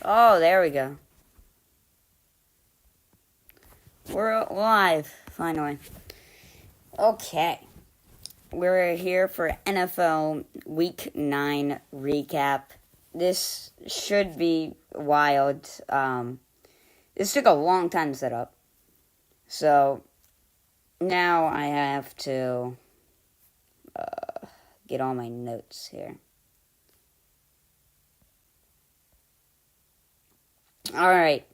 Oh, there we go. We're live, finally. Okay. We're here for NFL Week 9 recap. This should be wild. This took a long time to set up. So, now I have to get all my notes here. Alright.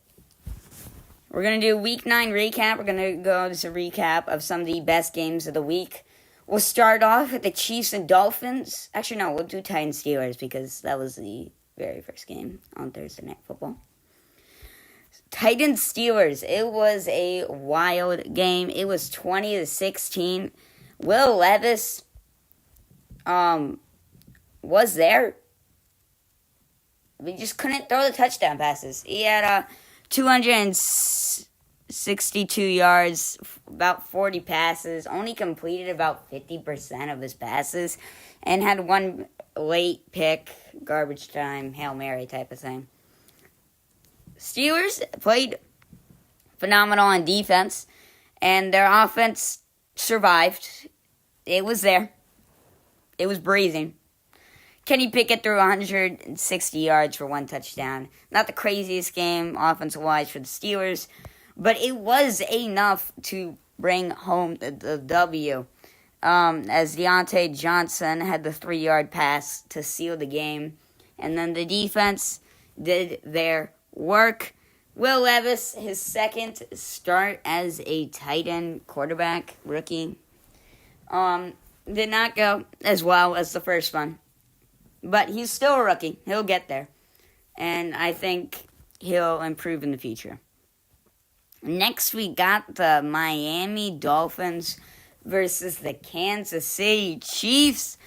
We're going to do Week 9 recap. We're going to go to a recap of some of the best games of the week. We'll start off with the Chiefs and Dolphins. Actually, no, we'll do Titans Steelers because that was the very first game on Thursday Night Football. Titans Steelers. It was a wild game. It was 20-16. Will Levis was there. We just couldn't throw the touchdown passes. He had 262 yards, about 40 passes, only completed about 50% of his passes, and had one late pick, garbage time, Hail Mary type of thing. Steelers played phenomenal on defense, and their offense survived. It was there. It was breathing. Kenny Pickett threw 160 yards for one touchdown. Not the craziest game offensive-wise for the Steelers, but it was enough to bring home the W. As Deontay Johnson had the 3-yard pass to seal the game. And then the defense did their work. Will Levis, his second start as a tight end quarterback, rookie, did not go as well as the first one. But he's still a rookie. He'll get there. And I think he'll improve in the future. Next, we got the Miami Dolphins versus the Kansas City Chiefs.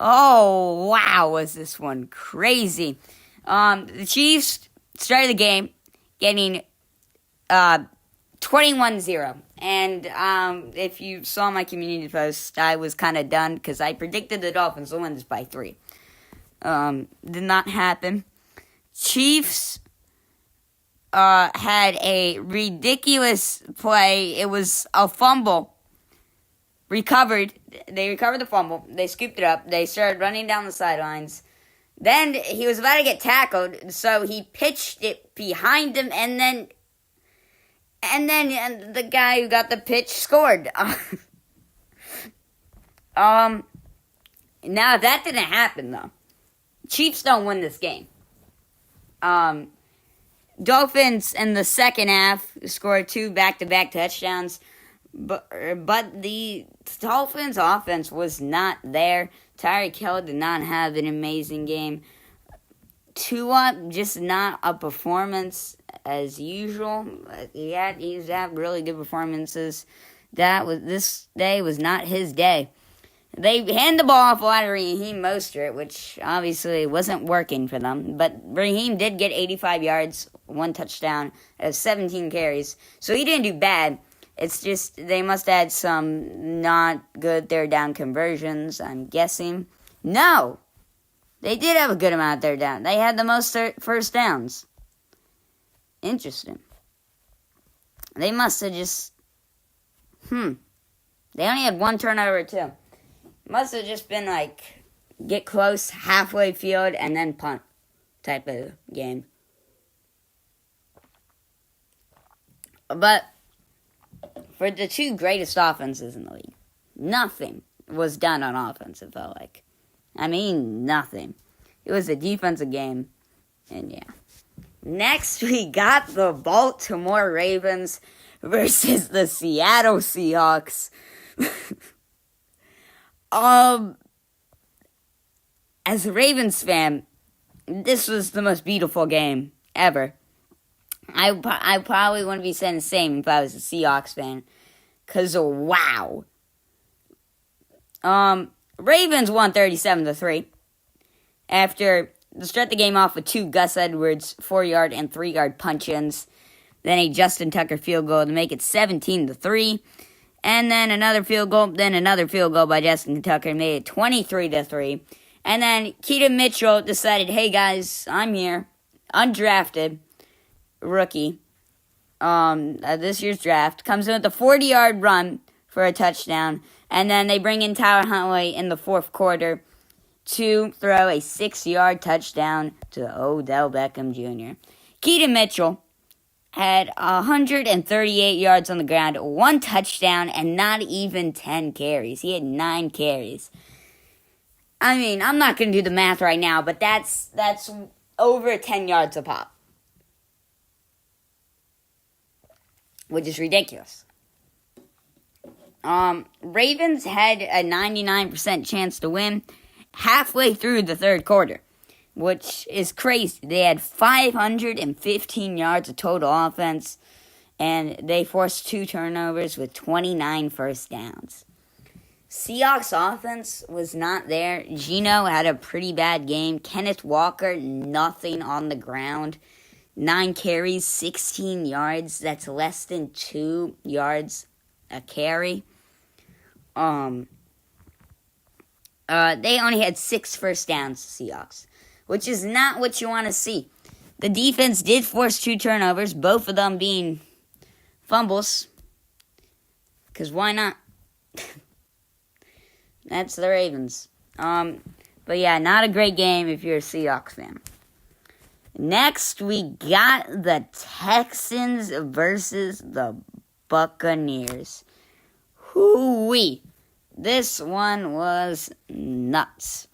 Oh, wow, was this one crazy. The Chiefs started the game getting 21-0. And if you saw my community post, I was kind of done because I predicted the Dolphins to win this by 3. Did not happen. Chiefs had a ridiculous play. It was a fumble. They recovered the fumble. They scooped it up. They started running down the sidelines. Then he was about to get tackled, so he pitched it behind him, and then the guy who got the pitch scored. Now that didn't happen though. Chiefs don't win this game. Dolphins in the second half scored 2 back-to-back touchdowns, but the Dolphins' offense was not there. Tyreek Hill did not have an amazing game. Tua, just not a performance as usual. He's had really good performances. This day was not his day. They hand the ball off a lot to Raheem Mostert, which obviously wasn't working for them. But Raheem did get 85 yards, 1 touchdown, 17 carries. So he didn't do bad. It's just they must add some not good third down conversions, I'm guessing. No! They did have a good amount of third down. They had the most first downs. Interesting. They must have just... They only had 1 turnover, too. Must have just been like, get close, halfway field, and then punt type of game. But for the 2 greatest offenses in the league, nothing was done on offense, it felt like. I mean, nothing. It was a defensive game, and yeah. Next, we got the Baltimore Ravens versus the Seattle Seahawks. As a Ravens fan, this was the most beautiful game ever. I probably wouldn't be saying the same if I was a Seahawks fan. Because, wow. Ravens won 37-3. After they start the game off with 2 Gus Edwards 4-yard and 3-yard punch-ins. Then a Justin Tucker field goal to make it 17-3. And then another field goal by Justin Tucker made it 23-3. And then Keaton Mitchell decided, hey guys, I'm here. undrafted rookie, this year's draft, comes in with a 40-yard run for a touchdown, and then they bring in Tyler Huntley in the fourth quarter to throw a 6-yard touchdown to Odell Beckham Jr. Keaton Mitchell had 138 yards on the ground, 1 touchdown, and not even 10 carries. He had 9 carries. I mean, I'm not going to do the math right now, but that's over 10 yards a pop, which is ridiculous. Ravens had a 99% chance to win halfway through the third quarter, which is crazy. They had 515 yards of total offense, and they forced 2 turnovers with 29 first downs. Seahawks offense was not there. Geno had a pretty bad game. Kenneth Walker, nothing on the ground. 9 carries, 16 yards. That's less than 2 yards a carry. They only had 6 first downs, Seahawks, which is not what you want to see. The defense did force 2 turnovers, both of them being fumbles. Because why not? That's the Ravens. But yeah, not a great game if you're a Seahawks fan. Next, we got the Texans versus the Buccaneers. Hoo-wee. This one was nuts.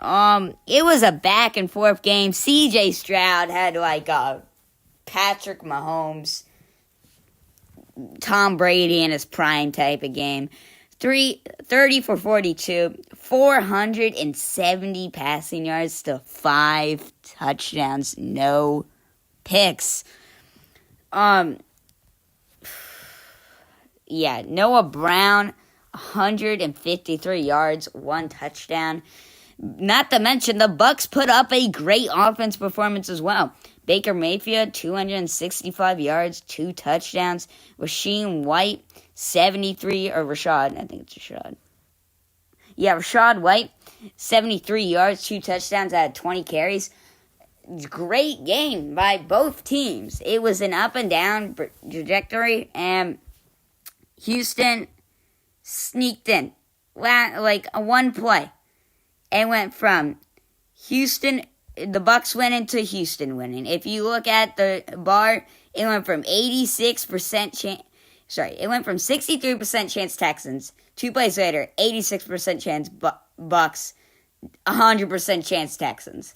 It was a back and forth game. CJ Stroud had like a Patrick Mahomes, Tom Brady in his prime type of game. 30 for 42, 470 passing yards to 5 touchdowns, no picks. Yeah, Noah Brown, 153 yards, 1 touchdown. Not to mention, the Bucs put up a great offense performance as well. Baker Mayfield, 265 yards, 2 touchdowns. Raheem White, 73, or Rashad, I think it's Rashad. Yeah, Rashad White, 73 yards, 2 touchdowns out of 20 carries. Great game by both teams. It was an up and down trajectory, and Houston sneaked in. Like a 1 play. It went from Houston, the Bucs went into Houston winning. If you look at the bar, it went from 86% chance. It went from 63% chance Texans. 2 plays later, 86% chance Bucs, 100% chance Texans.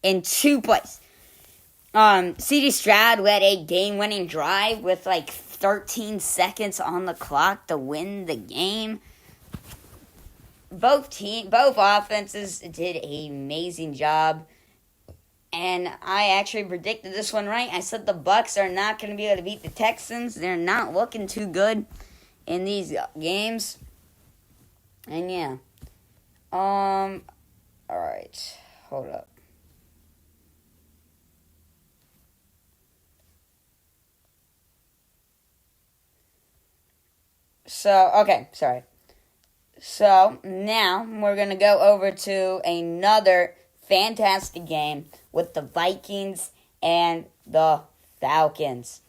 In 2 plays. C.J. Stroud led a game-winning drive with like 13 seconds on the clock to win the game. Both offenses did an amazing job. And I actually predicted this one right. I said the Bucs are not going to be able to beat the Texans. They're not looking too good in these games. And yeah. Alright. Hold up. Sorry. So, now we're going to go over to another fantastic game with the Vikings and the Falcons.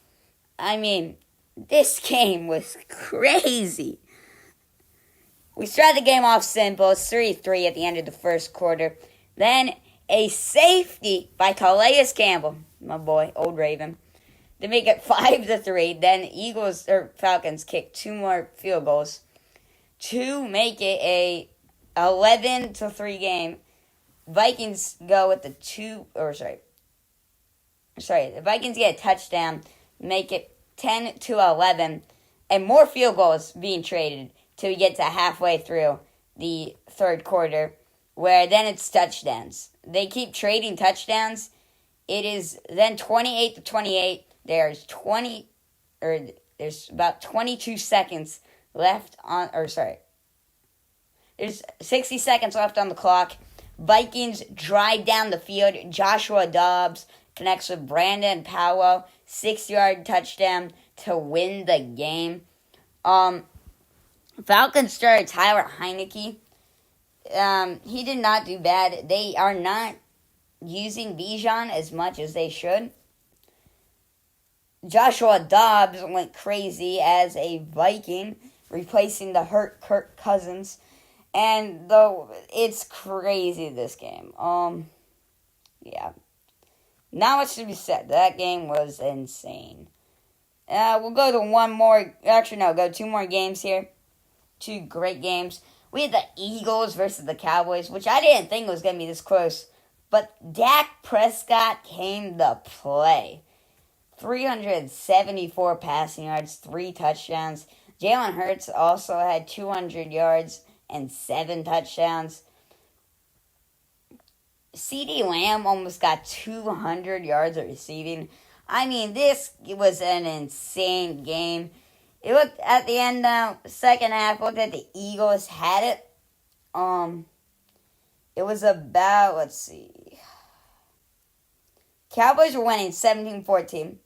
I mean, this game was crazy. We started the game off simple. It's 3-3 at the end of the first quarter. Then a safety by Calais Campbell, my boy, Old Raven, to make it 5-3. Then Falcons kicked 2 more field goals to make it a 11-3 game. Vikings go with the Vikings get a touchdown, make it 10-11, and more field goals being traded till we get to halfway through the third quarter, where then it's touchdowns. They keep trading touchdowns. It is then 28-28. There's about 22 seconds left on, there's 60 seconds left on the clock. Vikings drive down the field. Joshua Dobbs connects with Brandon Powell. 6-yard touchdown to win the game. Falcons started Tyler Heineke. He did not do bad. They are not using Bijan as much as they should. Joshua Dobbs went crazy as a Viking, replacing the hurt Kirk Cousins. And though it's crazy this game. Yeah. Not much to be said. That game was insane. We'll go to one more. Actually, no, go 2 more games here. 2 great games. We had the Eagles versus the Cowboys, which I didn't think was going to be this close. But Dak Prescott came to play. 374 passing yards, 3 touchdowns. Jalen Hurts also had 200 yards and 7 touchdowns. CeeDee Lamb almost got 200 yards of receiving. I mean, this was an insane game. It looked at the end, second half, looked at the Eagles had it. It was about, let's see. Cowboys were winning 17-14.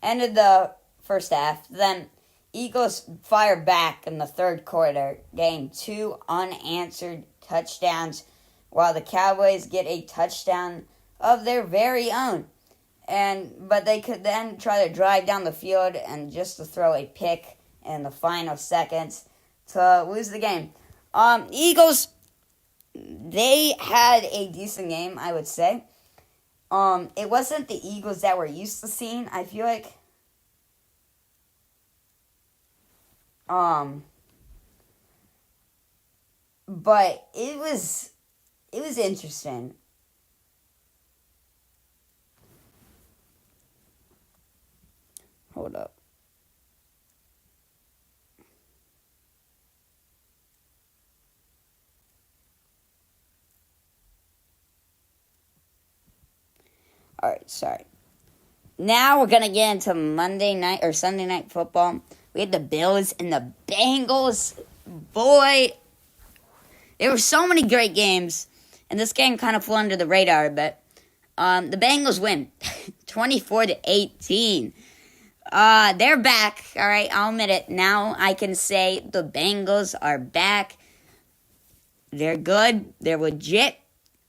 Ended the first half. Then Eagles fired back in the third quarter, getting 2 unanswered touchdowns, while the Cowboys get a touchdown of their very own. But they could then try to drive down the field and just to throw a pick in the final seconds to lose the game. Eagles, they had a decent game, I would say. It wasn't the Eagles that we're used to seeing, I feel like. But it was interesting. Hold up. Alright, sorry. Now we're going to get into Monday night or Sunday night football. We had the Bills and the Bengals. Boy, there were so many great games. And this game kind of flew under the radar a bit. The Bengals win 24-18. They're back. All right, I'll admit it. Now I can say the Bengals are They're good. They're legit.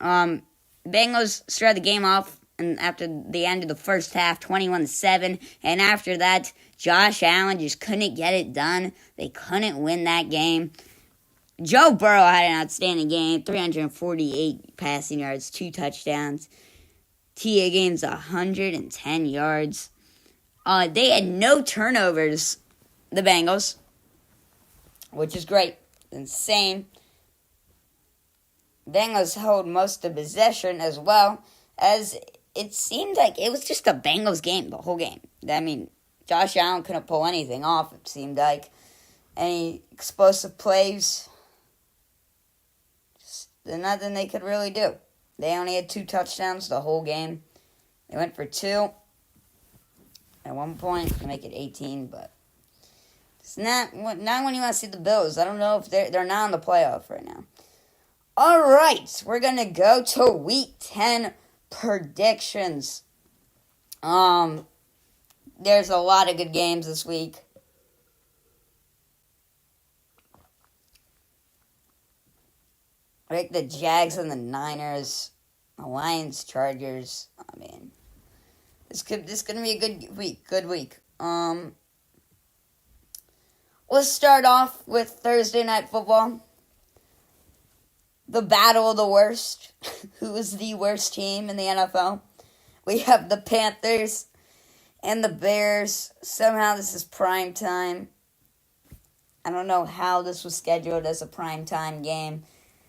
Bengals started the game off and after the end of the first half, 21-7. And after that, Josh Allen just couldn't get it done. They couldn't win that game. Joe Burrow had an outstanding game. 348 passing yards, 2 touchdowns. T. Higgins, 110 yards. They had no turnovers, the Bengals, which is great. Insane. Bengals held most of the possession as well, as it seemed like it was just a Bengals game, the whole game. I mean, Josh Allen couldn't pull anything off, it seemed like. Any explosive plays, just nothing they could really do. They only had 2 touchdowns the whole game. They went for 2 at one point to make it 18, but it's not when you want to see the Bills. I don't know if they're not in the playoff right now. All right, we're gonna go to Week 10 predictions. There's a lot of good games this week. Like the Jags and the Niners, the Lions, Chargers. I mean, this gonna be a good week. Good week. Let's start off with Thursday Night Football. The battle of the worst. Who is the worst team in the NFL? We have the Panthers and the Bears. Somehow this is prime time. I don't know how this was scheduled as a prime time game.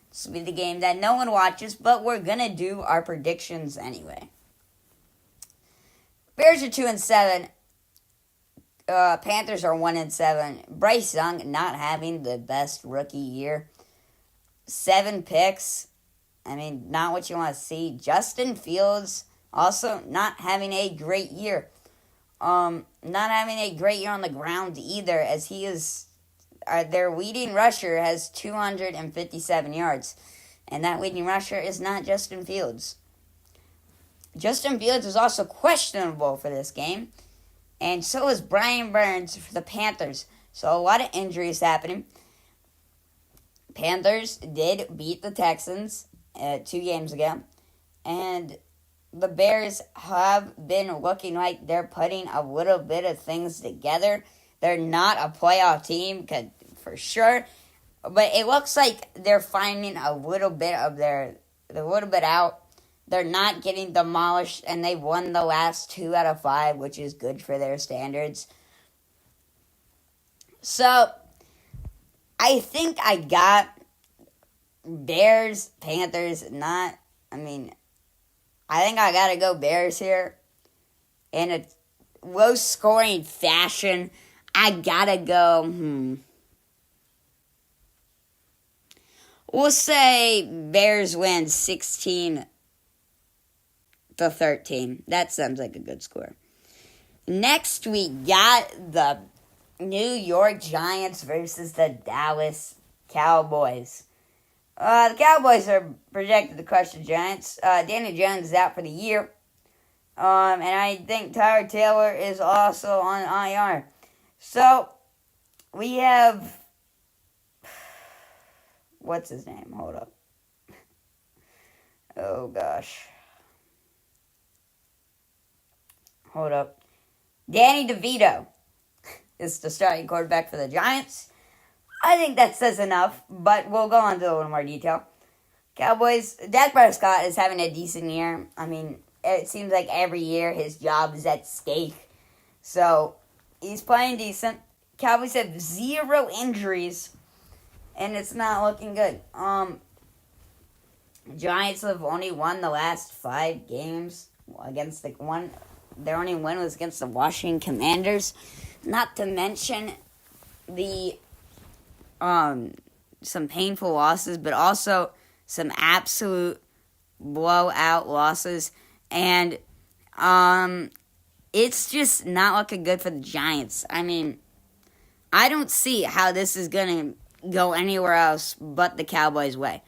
This will be the game that no one watches, but we're going to do our predictions anyway. Bears are 2-7. Panthers are 1-7. Bryce Young not having the best rookie year. 7 picks. I mean, not what you want to see. Justin Fields also not having a great year. Not having a great year on the ground either, as he is... their leading rusher has 257 yards. And that leading rusher is not Justin Fields. Justin Fields is also questionable for this game. And so is Brian Burns for the Panthers. So a lot of injuries happening. Panthers did beat the Texans 2 games ago. And the Bears have been looking like they're putting a little bit of things together. They're not a playoff team, for sure, but it looks like they're finding a little bit out. They're not getting demolished, and they won the last 2 out of 5, which is good for their standards. So, I think I got Bears, Panthers, I think I gotta go Bears here. In a low-scoring fashion, I gotta go, We'll say Bears win 16-13. That sounds like a good score. Next, we got the New York Giants versus the Dallas Cowboys. The Cowboys are projected to crush the Giants. Danny Jones is out for the year. And I think Tyrod Taylor is also on IR. So, we have... What's his name? Hold up. Oh, gosh. Hold up. Danny DeVito is the starting quarterback for the Giants. I think that says enough, but we'll go into a little more detail. Cowboys, Dak Prescott is having a decent year. It seems like every year his job is at stake. So, he's playing decent. Cowboys have 0 injuries, and it's not looking good. Giants have only won the last 5 games against their only win was against the Washington Commanders. Not to mention the some painful losses, but also some absolute blowout losses. And it's just not looking good for the Giants. I don't see how this is going to go anywhere else but the Cowboys' way.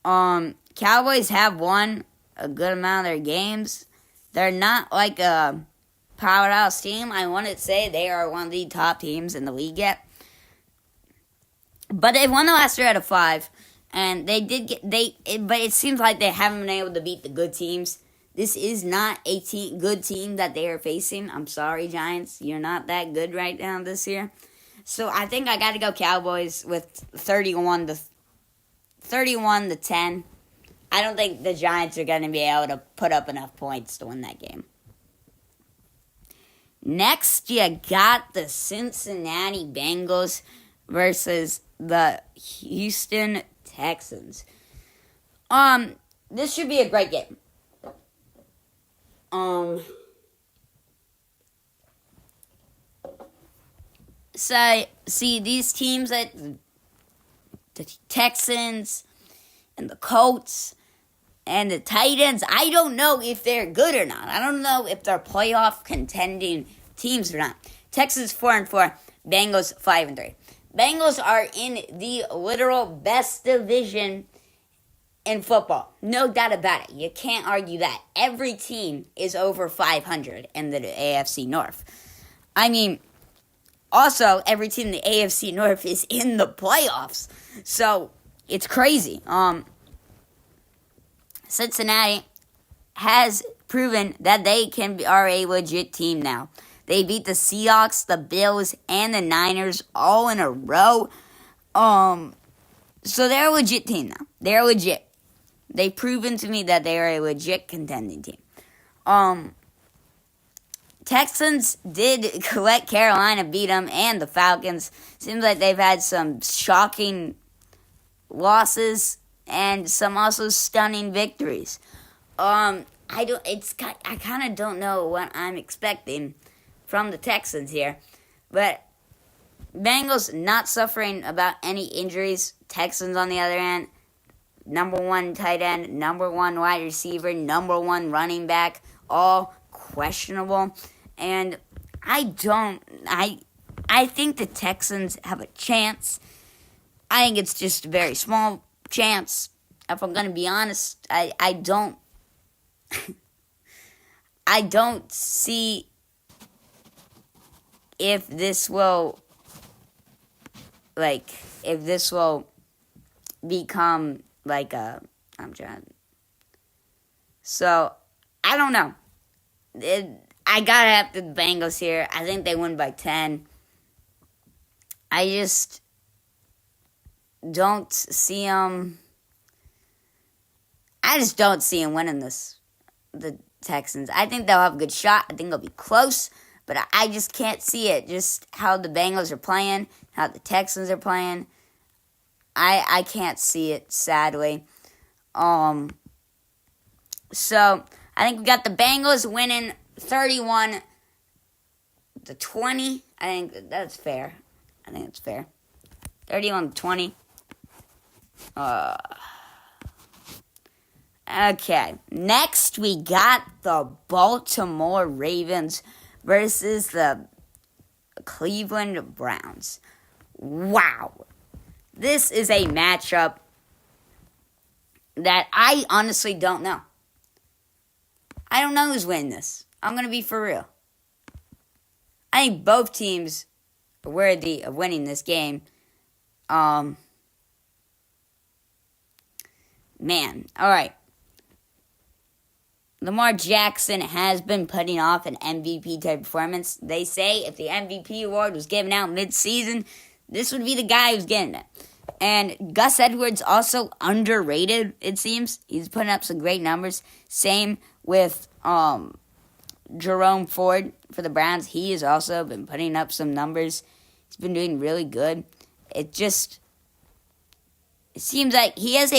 Cowboys have won a good amount of their games. They're not like a powerhouse team. I want to say they are one of the top teams in the league yet. But they've won the last 3 out of 5. And but it seems like they haven't been able to beat the good teams. This is not a good team that they are facing. I'm sorry, Giants. You're not that good right now this year. So I think I got to go Cowboys with 31 to 10. I don't think the Giants are going to be able to put up enough points to win that game. Next, you got the Cincinnati Bengals versus the Houston Texans. This should be a great game. So, see, these teams, the Texans and the Colts and the Titans, I don't know if they're good or not. I don't know if they're playoff contending teams or not. Texans 4-4, Bengals 5-3. Bengals are in the literal best division in football. No doubt about it. You can't argue that. Every team is over 500 in the AFC North. Also, every team in the AFC North is in the playoffs. So, it's crazy. Cincinnati has proven that they are a legit team now. They beat the Seahawks, the Bills, and the Niners all in a row. So they're a legit team now. They're legit. They've proven to me that they are a legit contending team. Texans did let Carolina beat them, and the Falcons. Seems like they've had some shocking losses and some also stunning victories. I kind of don't know what I'm expecting from the Texans here, but Bengals not suffering about any injuries. Texans on the other hand, number 1 tight end, number 1 wide receiver, number 1 running back, all questionable. And I think the Texans have a chance. I think it's just a very small chance. If I'm going to be honest, I don't see if this will become like a, So, I don't know. I gotta have the Bengals here. I think they win by 10. I just don't see them. I just don't see them winning this. The Texans. I think they'll have a good shot. I think they'll be close, but I just can't see it. Just how the Bengals are playing, how the Texans are playing. I can't see it, sadly. So I think we got the Bengals winning 31-20. I think that's fair. 31-20. Okay. Next, we got the Baltimore Ravens versus the Cleveland Browns. Wow. This is a matchup that I honestly don't know. I don't know who's winning this. I'm going to be for real. I think both teams are worthy of winning this game. Man. All right. Lamar Jackson has been putting off an MVP type performance. They say if the MVP award was given out mid-season, this would be the guy who's getting it. And Gus Edwards also underrated, it seems. He's putting up some great numbers. Same with Jerome Ford for the Browns. He has also been putting up some numbers. He's been doing really good. It seems like he has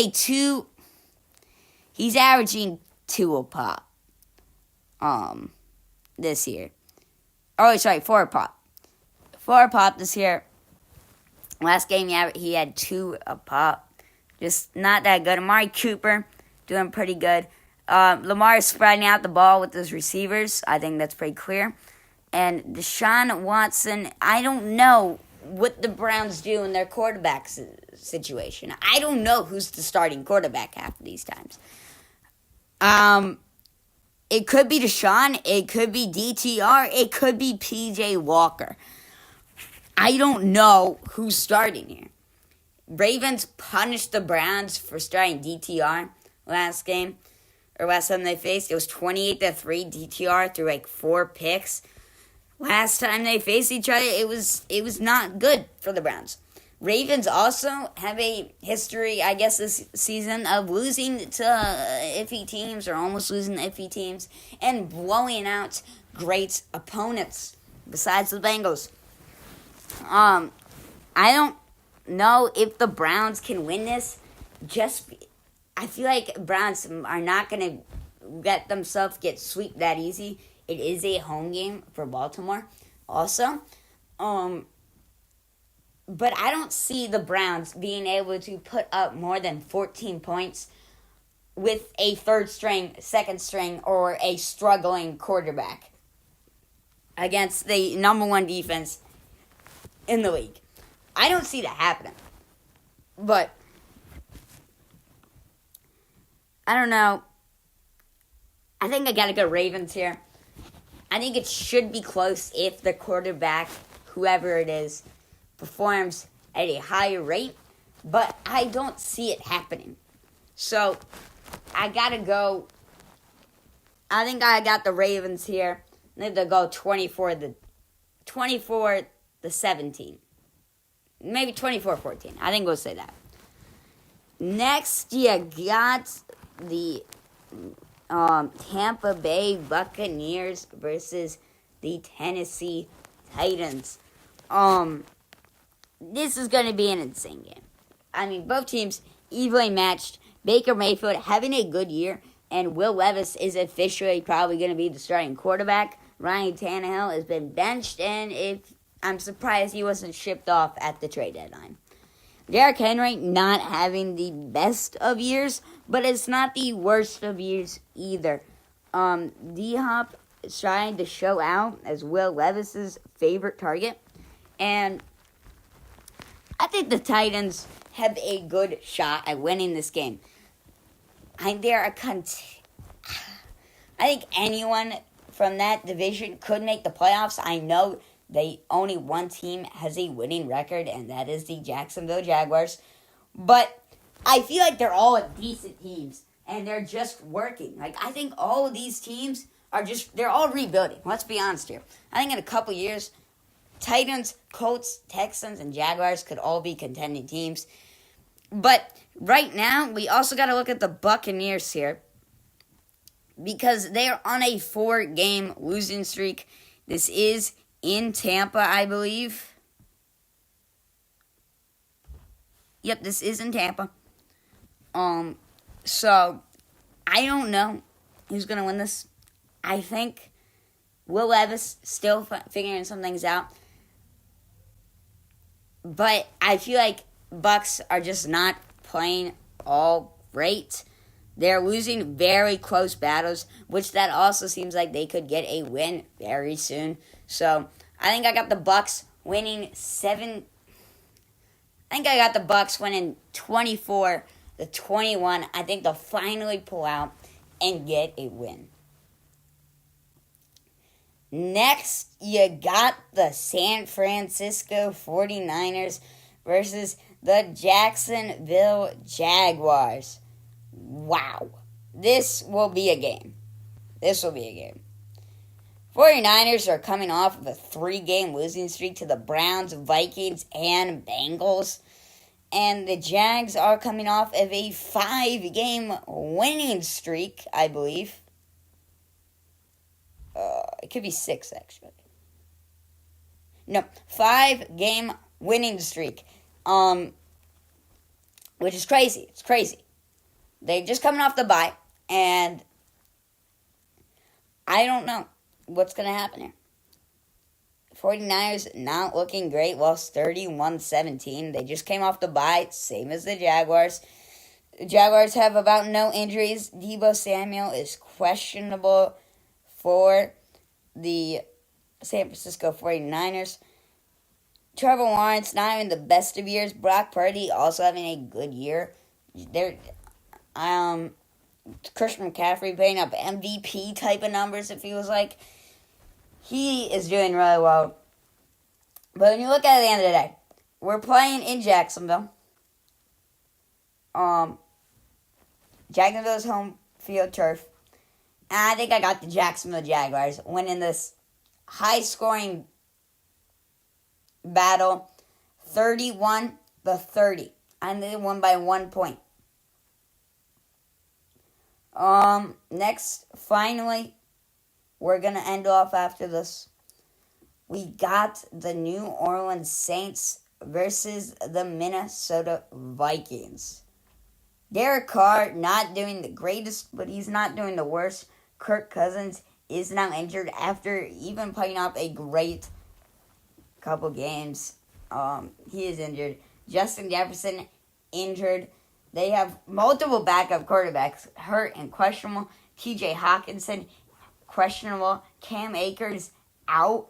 he's averaging 2 a pop this year. Oh, sorry, 4 a pop. 4 a pop this year. Last game he had 2 a pop. Just not that good. Amari Cooper doing pretty good. Lamar is spreading out the ball with his receivers. I think that's pretty clear. And Deshaun Watson, I don't know what the Browns do in their quarterback situation. I don't know who's the starting quarterback half of these times. It could be Deshaun. It could be DTR. It could be PJ Walker. I don't know who's starting here. Ravens punished the Browns for starting DTR last time they faced. It was 28-3. DTR threw like 4 picks. Last time they faced each other, it was not good for the Browns. Ravens also have a history, I guess, this season of losing to iffy teams or almost losing to iffy teams and blowing out great opponents besides the Bengals. I don't know if the Browns can win this. I feel like Browns are not going to let themselves get swept that easy. It is a home game for Baltimore also. But I don't see the Browns being able to put up more than 14 points with a third string, second string, or a struggling quarterback against the number 1 defense in the league. I don't see that happening. But I don't know. I think I gotta go Ravens here. I think it should be close if the quarterback, whoever it is, performs at a higher rate. But I don't see it happening. So I gotta go. I think I got the Ravens here. I think they'll go 24-17. Maybe 24-14. I think we'll say that. Next, you got the Tampa Bay Buccaneers versus the Tennessee Titans. This is going to be an insane game. I mean, both teams evenly matched. Baker Mayfield having a good year, and Will Levis is officially probably going to be the starting quarterback. Ryan Tannehill has been benched, and I'm surprised he wasn't shipped off at the trade deadline. Derrick Henry not having the best of years, but it's not the worst of years either. D-Hop is trying to show out as Will Levis's favorite target, and I think the Titans have a good shot at winning this game. I think anyone from that division could make the playoffs. I know only one team has a winning record, and that is the Jacksonville Jaguars. But I feel like they're all decent teams, and they're just working. Like, I think all of these teams they're all rebuilding. Let's be honest here. I think in a couple years, Titans, Colts, Texans, and Jaguars could all be contending teams. But right now, we also got to look at the Buccaneers here, because they are on a 4-game losing streak. This is in Tampa, I believe. Yep, this is in Tampa. So I don't know who's going to win this. I think Will Levis still figuring some things out. But I feel like Bucs are just not playing all great. They're losing very close battles, which that also seems like they could get a win very soon. So I think I got the Bucs winning 24-21. I think they'll finally pull out and get a win. Next, you got the San Francisco 49ers versus the Jacksonville Jaguars. Wow. This will be a game. 49ers are coming off of a 3-game losing streak to the Browns, Vikings, and Bengals. And the Jags are coming off of a 5-game winning streak, I believe. It could be 6, actually. No, 5-game winning streak. Which is crazy. It's crazy. They're just coming off the bye, and I don't know what's going to happen here. 49ers not looking great, lost 31-17. They just came off the bye, same as the Jaguars. The Jaguars have about no injuries. Deebo Samuel is questionable for the San Francisco 49ers. Trevor Lawrence, not having the best of years. Brock Purdy also having a good year. Christian McCaffrey putting up MVP type of numbers, it feels like. He is doing really well. But when you look at it at the end of the day, we're playing in Jacksonville. Jacksonville's home field turf. And I think I got the Jacksonville Jaguars winning this high-scoring battle, 31-30. And they won by 1 point. Next, finally, we're going to end off after this. We got the New Orleans Saints versus the Minnesota Vikings. Derek Carr not doing the greatest, but he's not doing the worst. Kirk Cousins is now injured after even putting up a great couple games. He is injured. Justin Jefferson injured. They have multiple backup quarterbacks hurt and questionable. TJ Hawkinson questionable. Cam Akers out.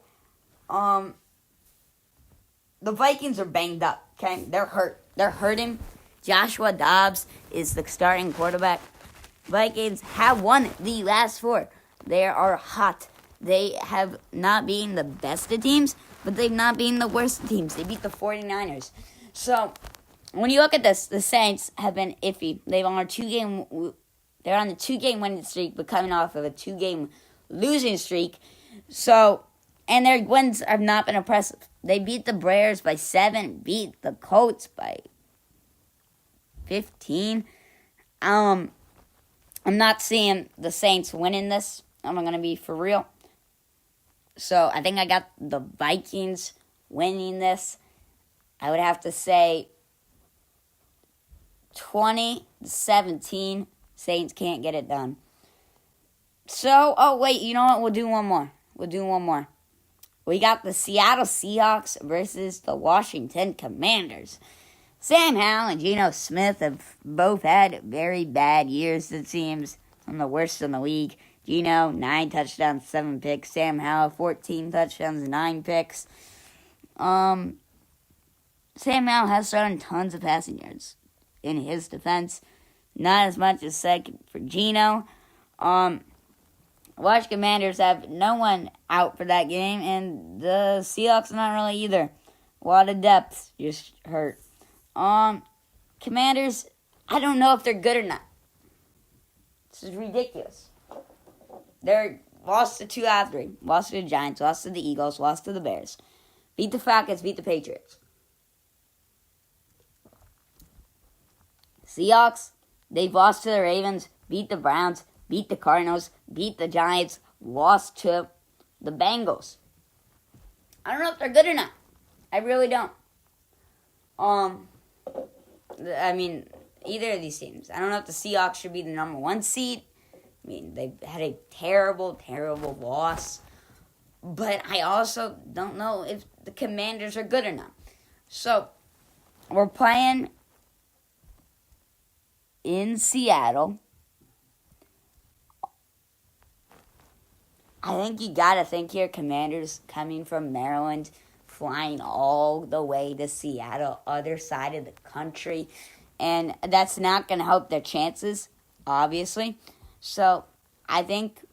The Vikings are banged up. Okay, they're hurt. They're hurting. Joshua Dobbs is the starting quarterback. Vikings have won the last 4. They are hot. They have not been the best of teams, but they've not been the worst of teams. They beat the 49ers. So, when you look at this, the Saints have been iffy. They're on a 2-game winning streak, but coming off of a 2-game losing streak. So, and their wins have not been impressive. They beat the Bears by 7, beat the Colts by 15. I'm not seeing the Saints winning this. I'm going to be for real. So, I think I got the Vikings winning this. I would have to say 20-17. Saints can't get it done. So, wait, you know what? We'll do one more. We got the Seattle Seahawks versus the Washington Commanders. Sam Howell and Geno Smith have both had very bad years, it seems. Some of the worst in the league. Geno, 9 touchdowns, 7 picks. Sam Howell, 14 touchdowns, 9 picks. Sam Howell has thrown tons of passing yards in his defense. Not as much as second for Geno. Washington Commanders have no one out for that game, and the Seahawks not really either. A lot of depth just hurt. Commanders, I don't know if they're good or not. This is ridiculous. They're lost to 2 out of 3. Lost to the Giants, lost to the Eagles, lost to the Bears. Beat the Falcons, beat the Patriots. Seahawks, they've lost to the Ravens, beat the Browns, beat the Cardinals, beat the Giants, lost to the Bengals. I don't know if they're good or not. I really don't. I mean, either of these teams. I don't know if the Seahawks should be the number 1 seed. I mean, they've had a terrible, terrible loss. But I also don't know if the Commanders are good or not. So, we're playing in Seattle. I think you gotta think here, Commanders coming from Maryland, flying all the way to Seattle, other side of the country. And that's not going to help their chances, obviously. So, I think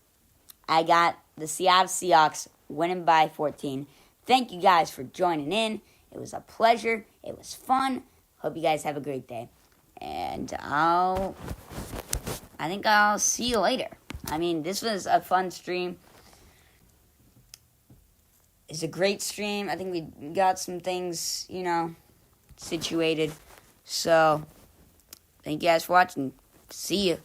I got the Seattle Seahawks winning by 14. Thank you guys for joining in. It was a pleasure. It was fun. Hope you guys have a great day. And I think I'll see you later. I mean, this was a fun stream. It's a great stream. I think we got some things, situated. So, thank you guys for watching. See you.